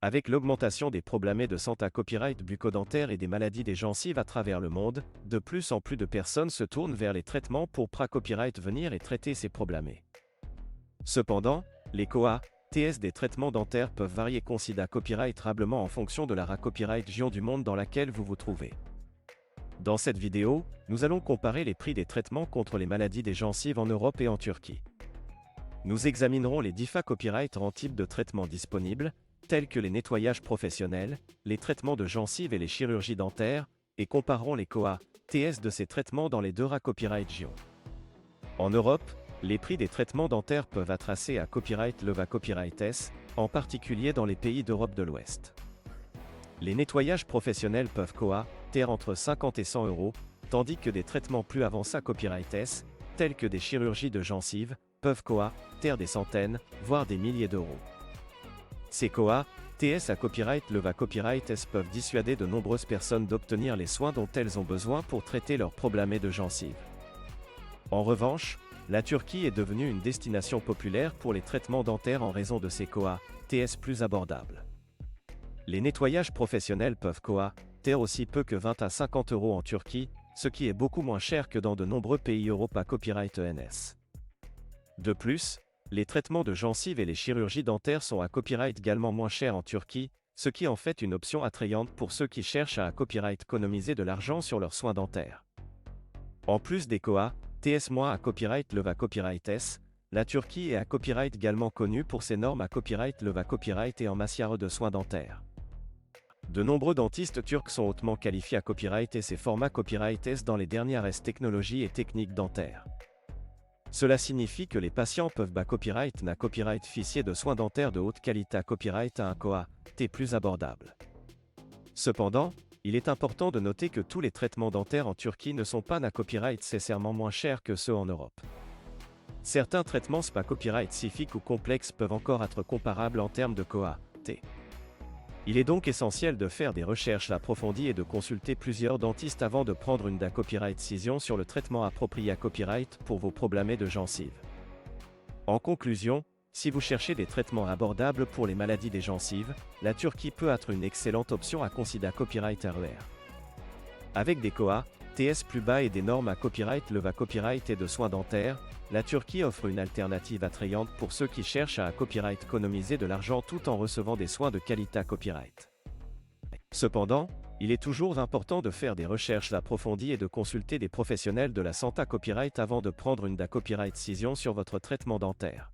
Avec l'augmentation des problèmes de santé copyright bucco-dentaire et des maladies des gencives à travers le monde, de plus en plus de personnes se tournent vers les traitements pour copyright venir et traiter ces problèmes. Cependant, les COA, TS des traitements dentaires peuvent varier considérablement en fonction de la copyright région du monde dans laquelle vous vous trouvez. Dans cette vidéo, nous allons comparer les prix des traitements contre les maladies des gencives en Europe et en Turquie. Nous examinerons les différents copyrights en type de traitements disponibles, tels que les nettoyages professionnels, les traitements de gencives et les chirurgies dentaires, et comparerons les COA, TS de ces traitements dans les deux copyright régions. En Europe, les prix des traitements dentaires peuvent être tracés à copyright le copyright S, en particulier dans les pays d'Europe de l'Ouest. Les nettoyages professionnels peuvent TR entre 50 et 100 euros, tandis que des traitements plus avancés à copyright S, tels que des chirurgies de gencives, peuvent TR des centaines, voire des milliers d'euros. Ces TS à copyright le copyright S peuvent dissuader de nombreuses personnes d'obtenir les soins dont elles ont besoin pour traiter leurs problèmes de gencives. En revanche, la Turquie est devenue une destination populaire pour les traitements dentaires en raison de ses TS plus abordables. Les nettoyages professionnels peuvent TR aussi peu que 20 à 50 euros en Turquie, ce qui est beaucoup moins cher que dans de nombreux pays Europe à copyright ENS. De plus, les traitements de gencives et les chirurgies dentaires sont à copyright également moins chers en Turquie, ce qui en fait une option attrayante pour ceux qui cherchent à copyright économiser de l'argent sur leurs soins dentaires. En plus des TS- à copyright le copyright S, la Turquie est à copyright également connue pour ses normes à copyright le copyright et en matière de soins dentaires. De nombreux dentistes turcs sont hautement qualifiés à copyright et ses formats copyright S dans les dernières technologies et techniques dentaires. Cela signifie que les patients peuvent copyright na copyright fichier de soins dentaires de haute qualité à copyright à un T plus abordable. Cependant, il est important de noter que tous les traitements dentaires en Turquie ne sont pas na copyright nécessairement moins chers que ceux en Europe. Certains traitements copyright spécifiques ou complexes peuvent encore être comparables en termes de T. Il est donc essentiel de faire des recherches approfondies et de consulter plusieurs dentistes avant de prendre une copyright décision sur le traitement approprié à copyright pour vos problèmes de gencives. En conclusion, si vous cherchez des traitements abordables pour les maladies des gencives, la Turquie peut être une excellente option à considérer copyright RER. Avec des TS plus bas et des normes à copyright le copyright et de soins dentaires, la Turquie offre une alternative attrayante pour ceux qui cherchent à copyright économiser de l'argent tout en recevant des soins de qualité à copyright. Cependant, il est toujours important de faire des recherches approfondies et de consulter des professionnels de la santé à copyright avant de prendre une copyright décision sur votre traitement dentaire.